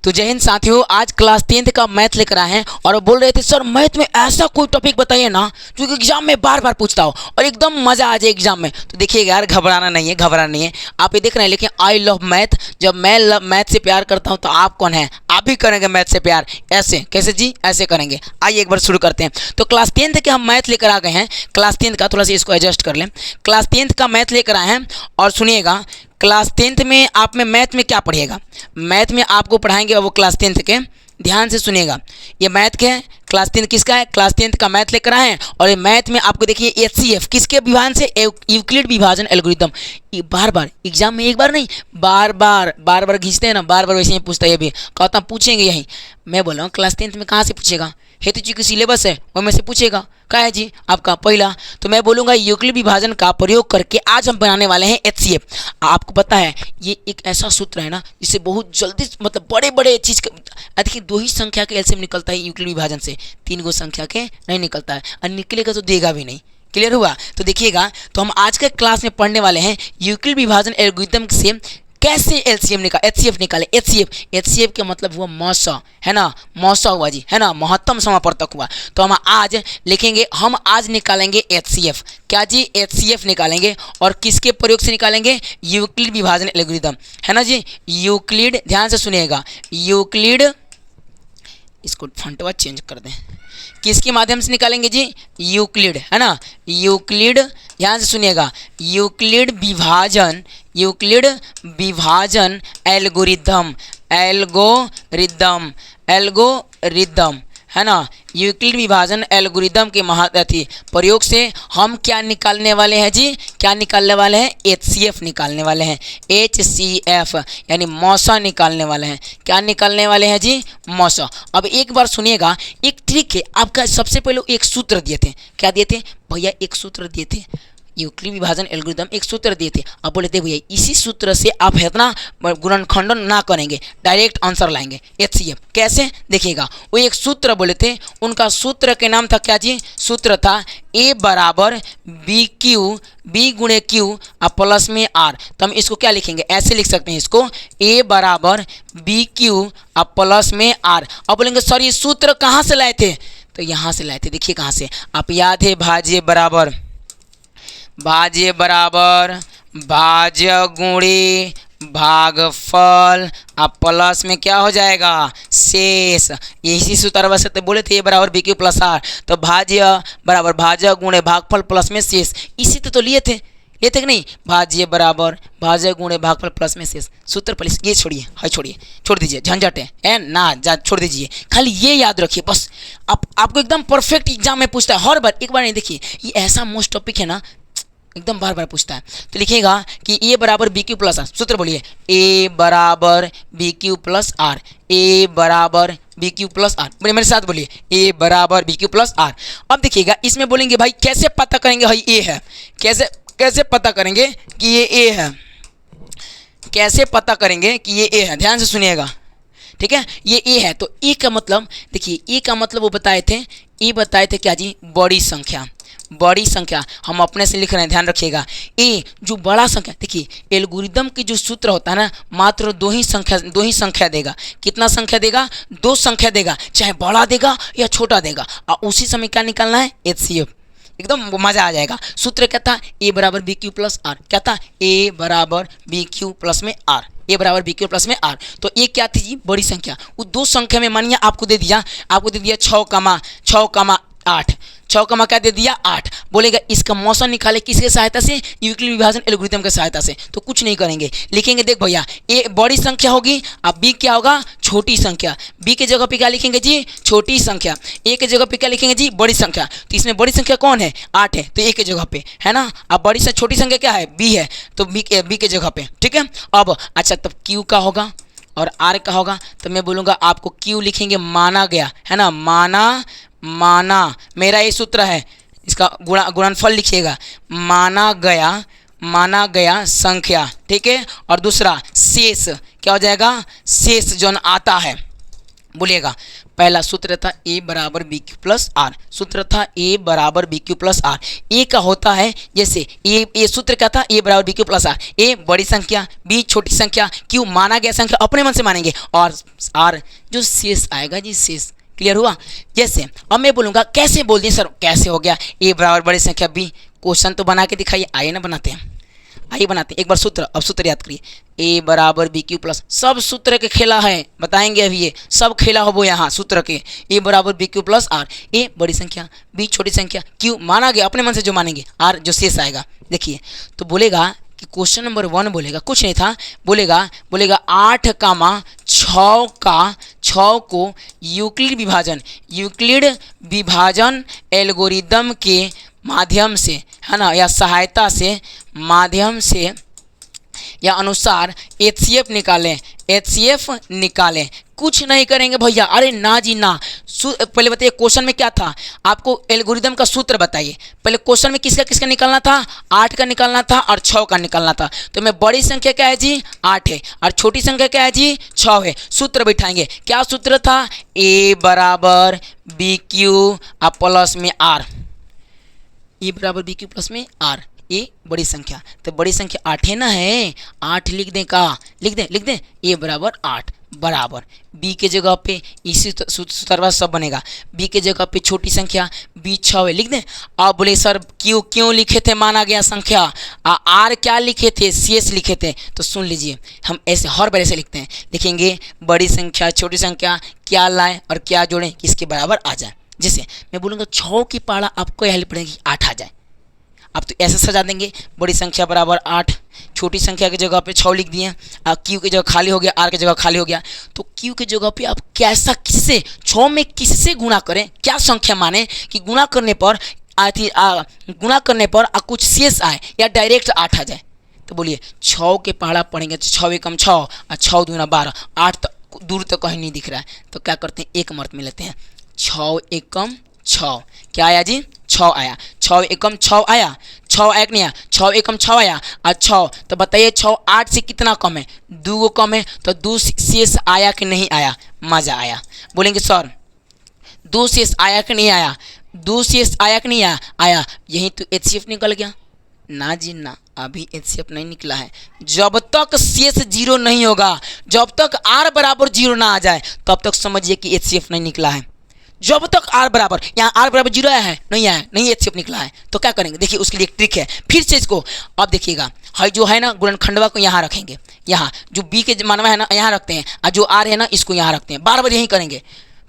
तो जय हिंद साथियों, आज क्लास 10th का मैथ लेकर आए हैं और बोल रहे थे सर मैथ में ऐसा कोई टॉपिक बताइए ना जो कि एग्जाम में बार बार पूछता हो और एकदम मज़ा आ जाए एग्जाम में। तो देखिएगा यार, घबराना नहीं है, आप ये देख रहे हैं। लेकिन आई लव मैथ, जब मैं मैथ से प्यार करता हूँ तो आप कौन है, आप भी करेंगे मैथ से प्यार। ऐसे कैसे जी, ऐसे करेंगे। आइए एक बार शुरू करते हैं। तो क्लास 10th के हम मैथ लेकर आ गए हैं। क्लास 10th का थोड़ा सा इसको एडजस्ट कर लें। क्लास 10th का मैथ लेकर आए हैं और सुनिएगा, क्लास 10th में आप में मैथ में क्या पढ़िएगा। मैथ में आपको पढ़ाएंगे वो क्लास 10th के, ध्यान से सुनिएगा। ये मैथ के है, क्लास 10th किसका है, क्लास 10th का मैथ लेकर आए हैं। और ये मैथ में आपको देखिए HCF किसके विभाजन से, यूक्लिड विभाजन एल्गोरिथम। ये बार बार एग्जाम में एक बार नहीं, बार बार खींचते हैं ना, बार बार वैसे ही पूछता है। ये भी कहता पूछेंगे यही। मैं बोल रहा हूँ क्लास 10th में कहाँ से पूछेगा, हेतु जी की सिलेबस है वह से पूछेगा। क्या है जी आपका पहला, तो मैं बोलूँगा यूक्लिड विभाजन का प्रयोग करके आज हम बनाने वाले हैं HCF। आपको पता है ये एक ऐसा सूत्र है ना जिससे बहुत जल्दी, मतलब बड़े बड़े चीज़ का, देखिए 2 ही संख्या के एलसीएम निकलता है यूक्लिड विभाजन से, 3 गो संख्या के नहीं निकलता है, और निकलेगा तो देगा भी नहीं। क्लियर हुआ। तो देखिएगा, तो हम आज के क्लास में पढ़ने वाले हैं यूक्लिड विभाजन एल्गोरिथम से कैसे एलसीएम HCF निकाले। HCF के मतलब हुआ मौसा, है ना, मौसा हुआ जी, है ना, महत्तम समापवर्तक हुआ। तो हम आज लिखेंगे, हम आज निकालेंगे HCF। क्या जी, HCF निकालेंगे। और किसके प्रयोग से निकालेंगे, यूक्लिड विभाजन एल्गोरिथम, है ना जी। यूक्लिड, ध्यान से सुनिएगा, यूक्लिड, इसको फंटवा चेंज कर दें, किसके माध्यम से निकालेंगे जी, यूक्लिड, है ना, यूक्लिड, ध्यान से सुनिएगा, यूक्लिड विभाजन एल्गोरिथम, है ना। यूक्लिड विभाजन एल्गोरिथम के प्रयोग से हम क्या निकालने वाले हैं जी, क्या निकालने वाले हैं, HCF निकालने वाले हैं। HCF यानी मौसा निकालने वाले हैं। क्या निकालने वाले हैं जी, मौसा। अब एक बार सुनिएगा, एक ट्रिक है आपका। सबसे पहले एक सूत्र दिए थे, क्या दिए थे भैया, एक सूत्र दिए थे, यूक्लिड विभाजन एल्गोरिथम एक सूत्र दिए थे। अब बोले थे भैया इसी सूत्र से आप इतना गुणनखंडन ना करेंगे, डायरेक्ट आंसर लाएंगे HCF। कैसे देखिएगा, वो एक सूत्र बोले थे, उनका सूत्र के नाम था क्या जी, सूत्र था A बराबर B गुणे Q और प्लस में R। तो हम इसको क्या लिखेंगे, ऐसे लिख सकते हैं इसको, A बराबर BQ और प्लस में R। अब बोलेंगे सर ये सूत्र कहाँ से लाए थे, तो यहाँ से लाए थे। देखिए कहाँ से, आप याद है, भाज्य बराबर भाज्य गुणे भागफल, अब प्लस में क्या हो जाएगा, शेष। यही सूत्र वैसे तो बोले थे ए बराबर BQ प्लस R, तो भाज्य बराबर भाज्य गुणे भागफल प्लस में शेष। इसी तो लिए थे कि नहीं, भाज्य बराबर भाज्य गुणे भागफल प्लस में शेष। सूत्र प्लस ये छोड़िए, छोड़ दीजिए, झंझट है ना, छोड़ दीजिए, खाली ये याद रखिए बस। आपको एकदम परफेक्ट एग्जाम में पूछता है हर बार, एक बार नहीं। देखिए ये ऐसा मोस्ट टॉपिक है ना, एकदम बार बार पूछता है। तो लिखिएगा कि A बराबर BQ प्लस R, सूत्र बोलिए, A बराबर BQ प्लस R, A बराबर BQ प्लस R, मेरे साथ बोलिए, A बराबर BQ प्लस R। अब देखिएगा, इसमें बोलेंगे भाई कैसे पता करेंगे भाई A है, कैसे पता करेंगे कि ये A है, कैसे पता करेंगे कि ये A है। ध्यान से सुनिएगा, ठीक है। ये A है तो A का मतलब देखिए, A का मतलब वो बताए थे क्या जी, बड़ी संख्या। हम अपने से लिख रहे हैं, ध्यान रखिएगा। ए जो बड़ा संख्या, देखिए एल्गोरिथम की जो सूत्र होता है ना, मात्र दो ही संख्या देगा। कितना संख्या देगा, 2 संख्या देगा, चाहे बड़ा देगा या छोटा देगा। और उसी समय क्या निकालना है, HCF। एकदम मजा आ जाएगा। सूत्र क्या था, A बराबर BQ प्लस R, क्या था, A बराबर BQ प्लस में R, A बराबर BQ प्लस में R। तो ये क्या थी जी, बड़ी संख्या। वो 2 संख्या में मानिए आपको दे दिया 6 कमा क्या दे दिया, 8। बोलेगा इसका मौसा निकाले किसके सहायता से, यूक्लिड विभाजन एल्गोरिथम के सहायता से। तो कुछ नहीं करेंगे, लिखेंगे देख भैया ए बड़ी संख्या होगी, अब B क्या होगा, छोटी संख्या। B के जगह पे क्या लिखेंगे जी, छोटी संख्या। A के जगह पे क्या लिखेंगे जी, बड़ी संख्या। तो इसमें बड़ी संख्या कौन है, 8 है, तो A के जगह पे, है ना। अब बड़ी से छोटी संख्या क्या है, B है, तो B के जगह पे, ठीक है। अब अच्छा, तब Q का होगा और R का होगा। तो मैं बोलूँगा आपको Q लिखेंगे माना गया, है ना, माना मेरा ये सूत्र है, इसका गुणनफल लिखिएगा, माना गया संख्या, ठीक है। और दूसरा शेष, क्या हो जाएगा, शेष जो आता है, बोलिएगा। पहला सूत्र था ए बराबर बी क्यू प्लस आर, सूत्र था ए बराबर बी क्यू प्लस आर। ए का होता है जैसे ए सूत्र क्या था, ए बराबर बी क्यू प्लस आर। ए बड़ी संख्या, बी छोटी संख्या, क्यू माना गया संख्या, अपने मन से मानेंगे, और आर जो शेष आएगा जी, शेष। क्लियर हुआ। जैसे अब मैं बोलूँगा कैसे बोल दिए सर, कैसे हो गया ए बराबर बड़ी संख्या बी, क्वेश्चन तो बना के दिखाइए, आइए ना बनाते हैं, आइए बनाते हैं एक बार सूत्र। अब सूत्र याद करिए, ए बराबर बी क्यू प्लस, सब सूत्र के खेला है, बताएंगे अभी ये सब खेला हो वो यहाँ सूत्र के। ए बराबर बी क्यू प्लस आर, ए बड़ी संख्या, बी छोटी संख्या, क्यू माना गया अपने मन से जो मानेंगे, आर जो शेष आएगा। देखिए तो बोलेगा कि क्वेश्चन नंबर 1 बोलेगा, कुछ नहीं था, बोलेगा 8 कामा 6 को यूक्लिड विभाजन एल्गोरिदम के माध्यम से, है ना, या सहायता से, माध्यम से या अनुसार एचसीएफ निकालें। कुछ नहीं करेंगे भैया, अरे ना जी ना। पहले बताइए क्वेश्चन में क्या था, आपको एल्गोरिदम का सूत्र बताइए। पहले क्वेश्चन में किसका किसका निकालना था, 8 का निकालना था और 6 का निकालना था। तो मैं बड़ी संख्या क्या है जी 8 है, और छोटी संख्या क्या है जी 6 है। सूत्र बिठाएंगे, क्या सूत्र था, ए बराबर बी क्यू प्लस में आर, ए बराबर बी क्यू प्लस में आर, ए बड़ी संख्या, तो बड़ी संख्या 8 है ना, है 8 लिख दें, का लिख दें ए बराबर 8 बराबर बी के जगह पे इसी सूत्र सब बनेगा, बी के जगह पे छोटी संख्या बी 6 है, लिख दें। अब बोले सर क्यों लिखे थे माना गया संख्या, आर क्या लिखे थे, शेष लिखे थे। तो सुन लीजिए, हम ऐसे हर बार ऐसे लिखते हैं, लिखेंगे बड़ी संख्या छोटी संख्या क्या लाएं और क्या जोड़ें कि इसके बराबर आ जाए। जैसे मैं बोलूँगा 6 की पहाड़ा आपको यह लिख पड़ेगी 8 आ जाए। अब तो ऐसे सजा देंगे, बड़ी संख्या बराबर 8, छोटी संख्या की जगह पे 6 लिख दिए, क्यू की जगह खाली हो गया, आर की जगह खाली हो गया। तो क्यू की जगह पे आप कैसा किससे 6 में किससे गुणा करें, क्या संख्या माने कि गुणा करने पर कुछ शेष आए या डायरेक्ट 8 आ जाए। तो बोलिए 6 के पहाड़ा पढ़ेंगे तो 6 एकम 6 और 6 दूना 12, 8 तो दूर तो कहीं नहीं दिख रहा है। तो क्या करते हैं, एक मर्त में लेते हैं, 6 एकम 6 क्या आया जी 6 आया, 6 एकम 6 आया, 6 एक नहीं आया, 6 एकम 6 आया और 6। तो बताइए 6 8 से कितना कम है, 2 कम है, तो 2 शेष आया कि नहीं आया, मजा आया। बोलेंगे सर 2 शेष आया कि नहीं आया, 2 शेष आया कि नहीं आया, यही तो एचसीएफ निकल गया। ना जी ना, अभी एचसीएफ नहीं निकला है। जब तक शेष 0 नहीं होगा, जब तक आर बराबर 0 ना आ जाए, तब तक समझिए कि एचसीएफ नहीं निकला है। जब तक आर बराबर, यहाँ आर बराबर 0 आया है, नहीं एचसीएफ निकला है, तो क्या करेंगे, देखिए उसके लिए एक ट्रिक है। फिर से इसको अब देखिएगा, है जो है ना गुणनखंडवा को यहाँ रखेंगे, यहाँ जो बी के मानवा है ना यहाँ रखते हैं, और जो आर है ना इसको यहाँ रखते हैं, बार बार यही करेंगे।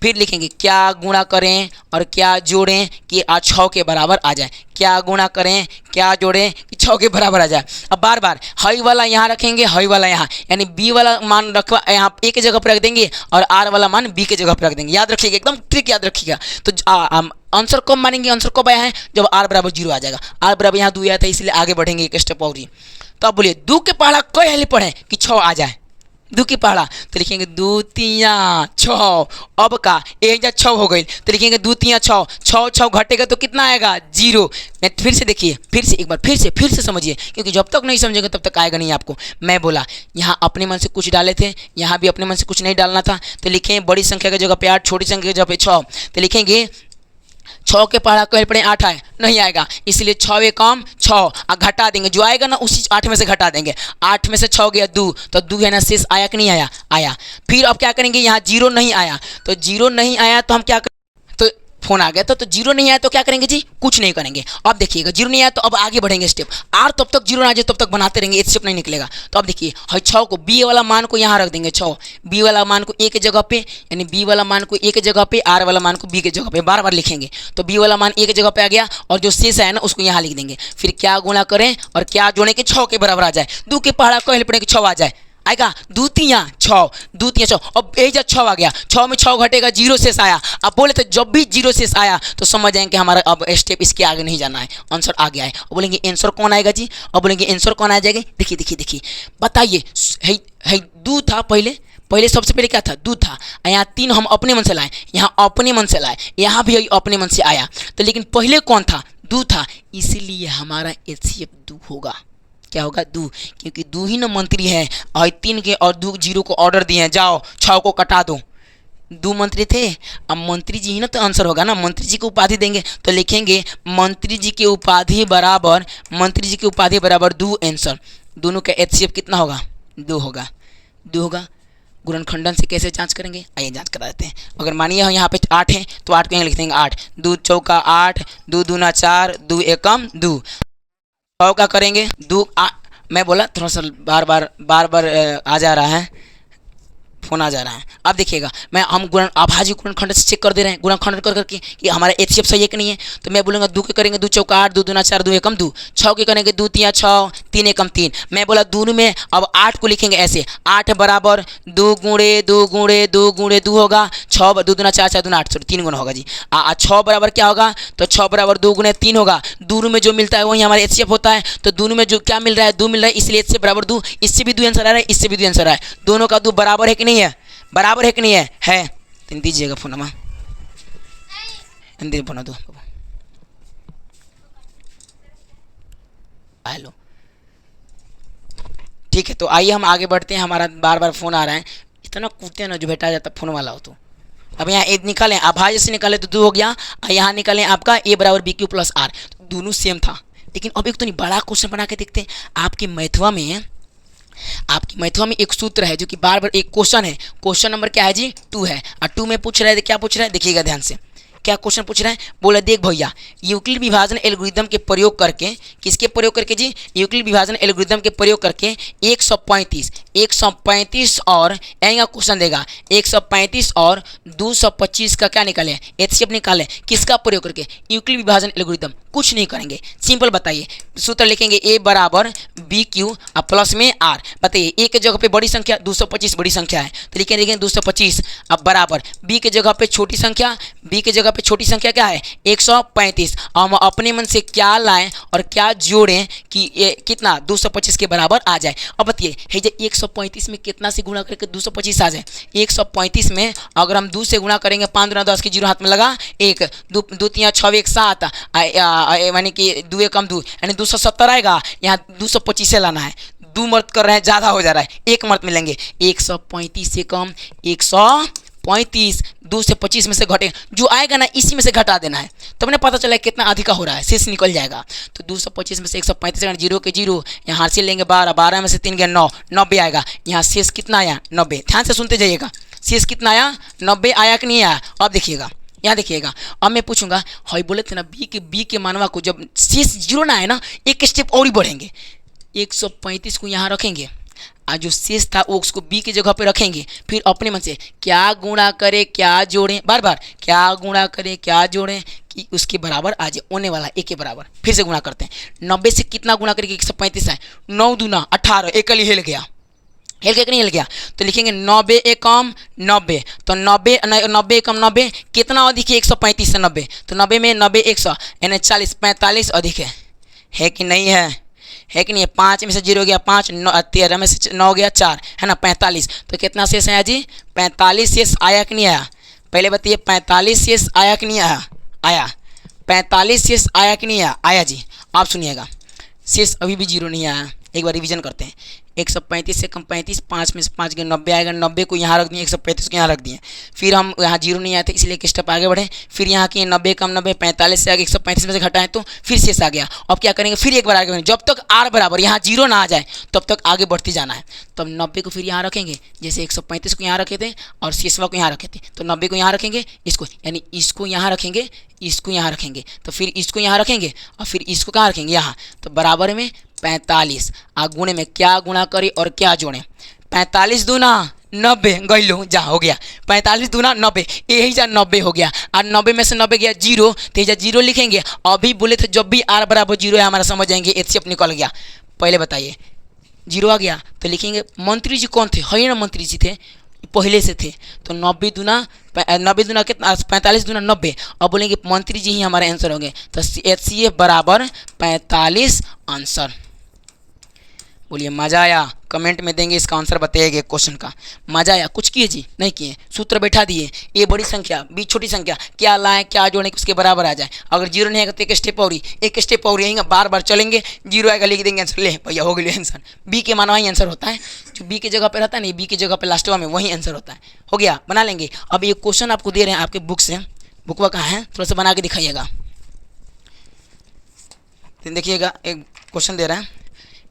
फिर लिखेंगे क्या गुणा करें और क्या जोड़ें कि आज 6 के बराबर आ जाए, क्या गुणा करें क्या जोड़ें कि 6 के बराबर आ जाए। अब बार बार हई वाला यहाँ रखेंगे, हई वाला यहाँ, यानी बी वाला मान रखवा यहाँ ए के जगह पर रख देंगे और आर वाला मान बी के जगह पर रख देंगे। याद रखिएगा, एकदम ट्रिक याद रखिएगा। तो आंसर कब मानेंगे, आंसर कब आया है, जब आर बराबर 0 आ जाएगा। आर बराबर यहाँ 2 आया था, इसलिए आगे बढ़ेंगे एक स्टेप और ही। तो अब बोलिए 2 के पहाड़ा कई हाली पढ़ें कि 6 आ जाए, 2 की पहाड़ा, तो लिखेंगे 2 तिया 6। अब का 1 हो गई, तो लिखेंगे 2 तिया 6, 6 घटेगा तो कितना आएगा 0। मैं फिर से देखिए, फिर से एक बार फिर से समझिए, क्योंकि जब तक नहीं समझेंगे तब तक आएगा नहीं आपको। मैं बोला यहाँ अपने मन से कुछ डाले थे, यहाँ भी अपने मन से कुछ नहीं डालना था, तो लिखेंगे बड़ी संख्या की जगह पे 8, छोटी संख्या की जगह पे 6, तो लिखेंगे 6 के पहाड़ा कहीं पढ़े 8 आए, नहीं आएगा, इसलिए 6 एकम 6 घटा देंगे, जो आएगा ना उसी 8 में से घटा देंगे। 8 में से 6 गया 2, तो 2 है ना शेष आया कि नहीं आया। फिर अब क्या करेंगे, यहाँ 0 नहीं आया, तो 0 नहीं आया तो हम क्या करें, तो फोन आ गया तो 0 नहीं आया तो क्या करेंगे जी, कुछ नहीं करेंगे। अब देखिएगा 0 नहीं आया तो अब आगे बढ़ेंगे स्टेप, आर तब तक 0 ना आ जाए तब तक बनाते रहेंगे, स्टेप नहीं निकलेगा। तो अब देखिए हर 6 को बी वाला मान को यहाँ रख देंगे, 6 बी वाला मान को ए के जगह पे, यानी बी वाला मान को ए के जगह पे, आर वाला मान को बी के जगह पे, बार बार लिखेंगे। तो बी वाला मान ए के जगह पे आ गया और जो शेष है ना उसको यहाँ लिख देंगे। फिर क्या गुणा करें और क्या जोड़ें कि 6 के बराबर आ जाए। 2 के पहाड़ा कहीं पड़े कि 6 आ जाए, आएगा 2 तिया 6, 2 तिया 6। अब यही जब 6 आ गया, 6 में 6 घटेगा 0 शेष आया। अब बोले तो जब भी 0 शेष आया तो समझ जाएंगे हमारा अब स्टेप इसके आगे नहीं जाना है, आंसर आ गया है। अब बोलेंगे आंसर कौन आएगा जी, अब बोलेंगे आंसर कौन आ जाएगा, देखिए बताइए। है 2 था पहले सबसे पहले क्या था, 2 था, यहाँ 3 हम अपने मन से लाए, यहाँ अपने मन से लाए, यहाँ भी अपने मन से आया। तो लेकिन पहले कौन था, 2 था, इसीलिए हमारा एचसीएफ 2 होगा। क्या होगा 2, क्योंकि 2 ही ना मंत्री है और 3 के और 2 0 को ऑर्डर दिए हैं, जाओ 6 को कटा दो। दो मंत्री थे, अब मंत्री जी ही ना तो आंसर होगा ना, मंत्री जी को उपाधि देंगे तो लिखेंगे मंत्री जी की उपाधि बराबर, मंत्री जी की उपाधि बराबर 2 आंसर। दोनों का एचसीएफ कितना होगा? 2 होगा, 2 होगा। गुणनखंडन से कैसे जांच करेंगे, आइए जांच करा देते हैं। अगर मानिए यहाँ पे 8 है तो 8 को यहाँ लिख देंगे 8, 2 चौका 8, 2 दूना 4, 2 एकम 2। 100 का करेंगे 2 मैं बोला थोड़ा सा बार बार आ जा रहा है, फोन आ जा रहा है। अब देखिएगा मैं हम अभाज्य गुणनखंड से चेक कर दे रहे हैं, गुणनखंड कर करके कि हमारा एचसीएफ सही है कि नहीं है। तो मैं बोलूँगा 2 के करेंगे 2 चौका 8, 2 दूना 4, 2 एकम 2। 6 के करेंगे 2 तिया 6, 3 एकम 3। मैं बोला दोनों में अब 8 को लिखेंगे ऐसे, 8 बराबर 2 गुणे 2 गुणे 2 गुणे 2 होगा, 6 2 दूना 4, 4 दूना 8, 3 गुना होगा जी। 6 बराबर क्या होगा, तो 6 बराबर 2 गुणे 3 होगा। दोनों में जो मिलता है वही हमारा एचसीएफ होता है। तो दोनों में जो क्या मिल रहा है, 2 मिल रहा है, इसलिए एचसीएफ बराबर 2। इससे भी 2 आंसर आ रहा है, इससे भी 2 आंसर आ रहा है। दोनों का 2 बराबर है कि नहीं है, बराबर है कि नहीं है? है। तो दीजिएगा फोन अम्मा, फोन दो। हेलो, ठीक है। तो आइए हम आगे बढ़ते हैं, हमारा बार बार फोन आ रहा है, इतना कूदते हैं ना जो बेटा जाता फोन वाला हो। तो अब यहाँ एक निकालें, अभाज्य से निकाले तो 2 हो गया, और यहाँ निकालें आपका a बराबर बी क्यू प्लस आर। तो दोनों सेम था, लेकिन अब एक तो नहीं बड़ा क्वेश्चन बना के देखते हैं। आपकी मैथवा में एक सूत्र है जो कि बार बार एक क्वेश्चन है, क्वेश्चन नंबर क्या है जी 2 है, और 2 में पूछ रहा है, क्या पूछ रहा है देखिएगा ध्यान से, क्या क्वेश्चन पूछ रहा है। बोला देख भैया, यूक्लिड विभाजन एल्गोरिथम के प्रयोग करके, किसके प्रयोग करके जी, यूक्लिड विभाजन एल्गोरिथम के प्रयोग करके 135 और आएगा क्वेश्चन देगा 135 और 225 का क्या निकाले, एचसीएफ निकाले, किसका प्रयोग करके, यूक्लिड विभाजन एल्गोरिथम। कुछ नहीं करेंगे, सिंपल बताइए, सूत्र लिखेंगे ए बराबर बी क्यू और प्लस में आर। बताइए ए के जगह पे बड़ी संख्या 225 बड़ी संख्या है तो लिखेंगे 225, अब बराबर बी के जगह पे छोटी संख्या, बी के जगह पे छोटी संख्या क्या है 135। हम अपने मन से क्या लाएं और क्या जोड़ें कि ये कितना 225 के बराबर आ जाए। अब बताइए है जे 135 में कितना से गुणा करके 225 आ जाए। 135 में अगर हम 2 से गुणा करेंगे, 5 दूना 10 की 0 हाथ में लगा 1, 2 3 6 1 7, यानी कि 2 एकम 2 यानी 270 आएगा। यहाँ 225 से लाना है, 2 मर्द कर रहे हैं, ज़्यादा हो जा रहा है, 1 मर्द मिलेंगे। 135 से कम 135, 2 से 25 में से घटे जो आएगा ना इसी में से घटा देना है, तब तो पता चला कितना अधिका हो रहा है, शेष निकल जाएगा। तो 225 में से 135 जीरो के जीरो, यहाँ से लेंगे 12, 12 में से 3 गया 9, 90 आएगा। यहाँ शेष कितना आया 90, ध्यान से सुनते जाइएगा, शेष कितना आया 90 आया कि नहीं आया। अब देखिएगा, यहाँ देखिएगा, अब मैं पूछूंगा हई बोले थे ना बी के मानवा को जब शेष जीरो ना है ना, एक स्टेप और ही बढ़ेंगे, 135 को यहाँ रखेंगे और जो शेष था वो उसको बी की जगह पे रखेंगे, फिर अपने मन से क्या गुणा करें क्या जोड़ें, बार बार क्या गुणा करें क्या जोड़ें कि उसके बराबर आ जाए, होने वाला 1 के बराबर। फिर से गुणा करते हैं, 90 से कितना गुणा करेंगे 135 है, 9 दूना 18, एक ही हिल गया, हिल के नहीं हिल गया। तो लिखेंगे 90 एकम 90, तो 90 एकम 90 कितना अधिक है 135 से 90, तो 90 में 90 100 यानी 40, 45 अधिक है कि नहीं है कि नहीं है। 5 में से 0 गया 5, 13 में से 9 गया 4, है ना 45। तो कितना शेष आया जी 45 शेष आया कि नहीं आया, पहले बताइए 45 शेष आया कि नहीं आया, आया 45 शेष आया कि नहीं आया, आया जी। आप सुनिएगा, शेष अभी भी 0 नहीं आया, एक बार रिवीजन करते हैं। 135 से कम 35, 5 में से 5 गए 90 आएगा, 90 को यहाँ रख दिए, 135 को यहाँ रख दिए, फिर हम यहाँ 0 नहीं आए थे इसलिए एक स्टेप आगे बढ़े, फिर यहाँ किए 90 कम 90, 45 से आगे 135 में से घटाएं तो फिर शेष आ गया। अब क्या करेंगे, फिर एक बार आगे बढ़ेंगे, जब तक आर बराबर यहाँ 0 ना आ जाए तब तक आगे बढ़ती जाना है। तब 90 को फिर यहाँ रखेंगे, जैसे 135 को यहाँ रखे थे और शेषवा को यहाँ रखे थे, तो 90 को यहाँ रखेंगे, इसको यानी इसको यहाँ रखेंगे, इसको यहाँ रखेंगे, तो फिर इसको यहाँ रखेंगे और फिर इसको कहाँ रखेंगे यहाँ, तो बराबर में 45 गुणे में क्या गुणा करें और क्या जोड़ें, 45 दूना 90 गई जा हो गया, 45 दूना 90, यही जा 90 हो गया, और 90 में से 90 गया 0, तो यह 0 लिखेंगे। अभी बोले थे जब भी आर बराबर 0 है हमारा समझ जाएंगे एचसीएफ निकल गया। पहले बताइए 0 आ गया तो लिखेंगे मंत्री जी कौन थे, है ना मंत्री जी थे पहले से थे, तो 90 दूना कितना 45 दूना 90, अब बोलेंगे मंत्री जी ही हमारे आंसर होंगे, तो एचसीएफ बराबर 45 आंसर। बोलिए मज़ा आया, कमेंट में देंगे, इसका आंसर बताइएगा क्वेश्चन का। मज़ा आया, कुछ किए जी नहीं किए, सूत्र बैठा दिए, ए बड़ी संख्या बी छोटी संख्या, क्या लाएं क्या जोड़ें कि उसके बराबर आ जाए। अगर जीरो नहीं आएगा तो एक स्टेप और यहीं बार बार चलेंगे, जीरो आएगा लिख देंगे आंसर, ले भैया हो गया आंसर। बी के माना वही आंसर होता है, जो बी की जगह पर रहता है नहीं, बी की जगह पर लास्ट में वही आंसर होता है। हो गया, बना लेंगे। अब ये क्वेश्चन आपको दे रहे हैं आपके बुक से, बुकवा कहाँ है, थोड़ा सा बना के दिखाइएगा। देखिएगा एक क्वेश्चन दे रहा है,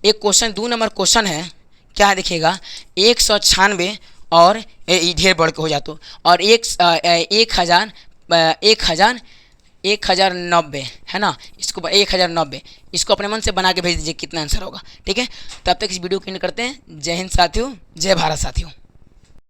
एक क्वेश्चन 2 नंबर क्वेश्चन है, क्या है देखिएगा, 196 और ढेर बढ़ के हो जाता, और 1090 है ना, इसको 1090 इसको अपने मन से बना के भेज दीजिए कितना आंसर होगा। ठीक है, तब तक इस वीडियो को एंड करते हैं। जय हिंद साथियों, जय भारत साथियों।